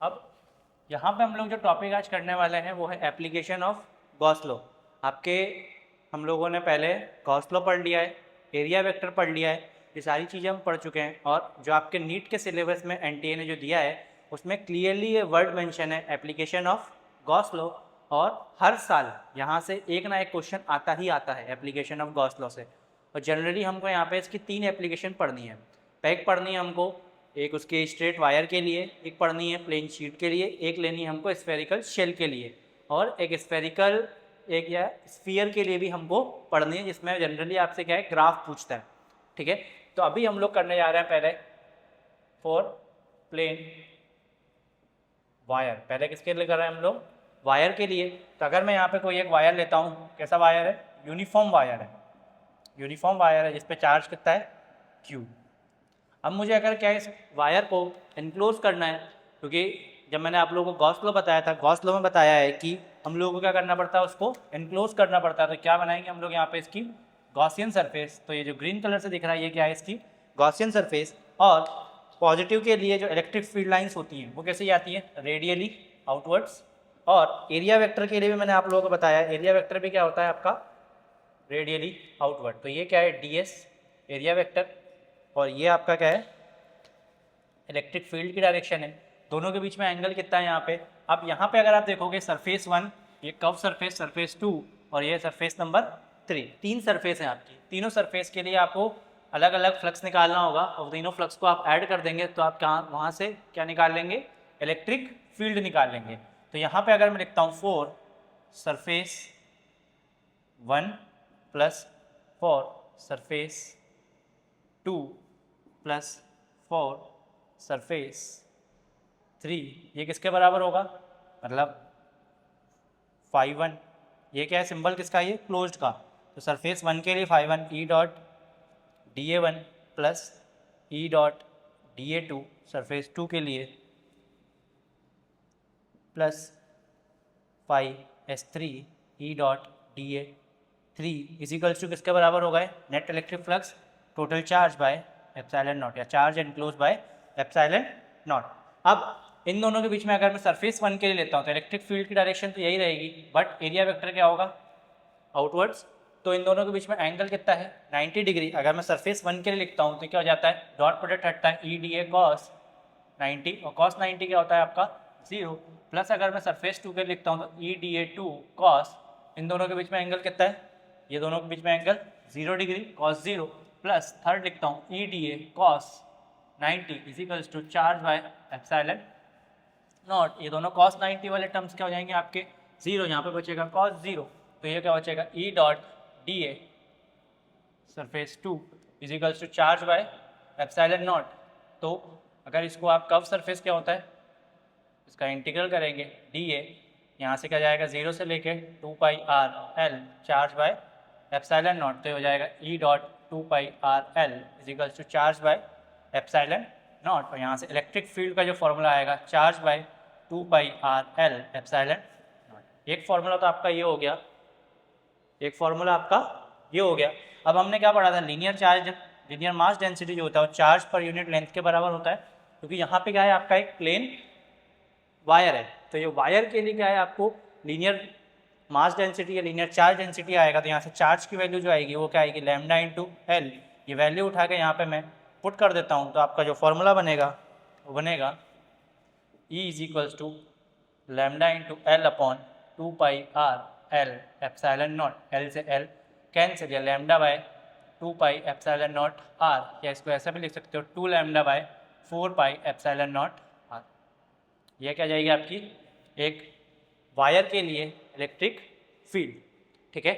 अब यहाँ पे हम लोग जो टॉपिक आज करने वाले हैं वो है एप्लीकेशन ऑफ गॉस लॉ। आपके हम लोगों ने पहले गॉस लॉ पढ़ लिया है, एरिया वेक्टर पढ़ लिया है, ये सारी चीज़ें हम पढ़ चुके हैं। और जो आपके नीट के सिलेबस में एनटीए ने जो दिया है उसमें क्लियरली ये वर्ड मेंशन है एप्लीकेशन ऑफ गॉस लॉ। और हर साल यहाँ से एक ना एक क्वेश्चन आता ही आता है एप्लीकेशन ऑफ गॉस लॉ से। और जनरली हमको यहाँ पे इसकी 3 एप्लीकेशन पढ़नी है। पैक पढ़नी है हमको, एक उसके स्ट्रेट वायर के लिए, एक पढ़नी है प्लेन शीट के लिए, एक लेनी है हमको स्फेरिकल शेल के लिए, और एक स्फेरिकल एक या स्फीयर के लिए भी हमको पढ़नी है, जिसमें जनरली आपसे क्या है ग्राफ पूछता है। ठीक है, तो अभी हम लोग करने जा रहे हैं पहले फॉर प्लेन वायर। पहले किसके लिए कर रहे हैं हम लोग? वायर के लिए। तो अगर मैं यहाँ पे कोई एक वायर लेता हूँ, कैसा वायर है? यूनिफॉर्म वायर है। यूनिफॉर्म वायर है जिसपे चार्ज कितना है? Q। अब मुझे अगर क्या है इस वायर को इनक्लोज करना है, क्योंकि जब मैंने आप लोगों को गॉस लॉ बताया था, गॉस लॉ में बताया है कि हम लोगों को क्या करना पड़ता है, उसको इनक्लोज करना पड़ता है। तो क्या बनाएंगे हम लोग यहाँ पे? इसकी गॉसियन सरफेस। तो ये जो ग्रीन कलर से दिख रहा है ये क्या है? इसकी गॉसियन सरफेस। और पॉजिटिव के लिए जो इलेक्ट्रिक फील्ड लाइंस होती हैं वो कैसे जाती हैं? Radially outwards. और एरिया वेक्टर के लिए भी मैंने आप लोगों को बताया, एरिया वेक्टर भी क्या होता है आपका? Radially outward. तो ये क्या है? ds area vector. और ये आपका क्या है? इलेक्ट्रिक फील्ड की डायरेक्शन है। दोनों के बीच में एंगल कितना है यहाँ पे? अब यहाँ पे अगर आप देखोगे सरफेस 1, ये कर्व सरफेस, सरफेस 2 और ये सरफेस नंबर 3, 3 सरफेस हैं आपकी। तीनों सरफेस के लिए आपको अलग अलग फ्लक्स निकालना होगा, और तीनों फ्लक्स को आप ऐड कर देंगे तो आप कहाँ वहाँ से क्या निकाल लेंगे? इलेक्ट्रिक फील्ड निकाल लेंगे। तो यहाँ पे अगर मैं लिखता हूँ for surface 1 plus for surface 2 plus for surface 3, ये किसके बराबर होगा? मतलब φ1। ये क्या है सिंबल किसका? ये क्लोज्ड का। तो सरफेस 1 के लिए φ1 E dot dA1 plus E dot dA2, surface 2 के लिए plus φS3 E dot dA3 is equals to किसके बराबर होगा? Net electric flux total charge by epsilon naught, या charge enclose by epsilon naught. अब इन दोनों के बीच में अगर मैं सरफेस 1 के लिए लेता हूँ तो इलेक्ट्रिक फील्ड की डायरेक्शन तो यही रहेगी, बट एरिया वेक्टर क्या होगा? आउटवर्ड्स। तो इन दोनों के बीच में एंगल कितना है? 90 डिग्री। अगर मैं सरफेस 1 के लिए लिखता हूँ तो क्या हो जाता है? डॉट प्रोडक्ट हटता है, ई डी ए कॉस 90, और कॉस 90 क्या होता है आपका? 0। प्लस अगर मैं सरफेस 2 के लिए लिखता हूँ तो ई डी ए 2 कॉस, इन दोनों के बीच में एंगल कितना है? ये दोनों के बीच में angle 0 degree, cos 0। Plus third लिखता हूँ E D A cos 90 equals to charge by epsilon naught. ये दोनों कॉस 90 वाले टर्म्स क्या हो जाएंगे आपके? 0। यहाँ पे बचेगा कॉस 0, तो ये क्या बचेगा? E dot D A surface 2 equals to charge by epsilon naught. तो अगर इसको आप कर्व सरफेस क्या होता है, इसका इंटीग्रल करेंगे डी ए, यहाँ से क्या जाएगा? 0 से लेके 2 pi R L charge by epsilon naught. तो हो जाएगा E dot 2 pi R L is equals to charge by epsilon naught. और यहाँ से इलेक्ट्रिक फील्ड का जो फॉर्मूला आएगा charge by 2 pi R L epsilon naught. एक फॉर्मूला तो आपका ये हो गया, एक फॉर्मूला आपका ये हो गया। अब हमने क्या पढ़ा था? Linear charge, linear mass density जो होता है वो चार्ज पर यूनिट लेंथ के बराबर होता है, क्योंकि यहाँ पे क्या है आपका? एक प्लेन वायर है। तो ये वायर के लिए क्या है? आपको लीनियर मास डेंसिटी या लीनियर चार्ज डेंसिटी आएगा। तो यहाँ से चार्ज की वैल्यू जो आएगी वो क्या आएगी? Lambda into L. ये वैल्यू उठा के यहाँ पे मैं पुट कर देता हूँ, तो आपका जो फॉर्मूला बनेगा वो बनेगा E is equals to lambda into L upon 2 pi R L epsilon naught. L से एल कैंसिल, या lambda by 2 pi epsilon naught R, या इसको ऐसा भी लिख सकते हो 2 lambda by 4 pi epsilon naught R. यह क्या जाएगी आपकी? एक वायर के लिए इलेक्ट्रिक फील्ड। ठीक है,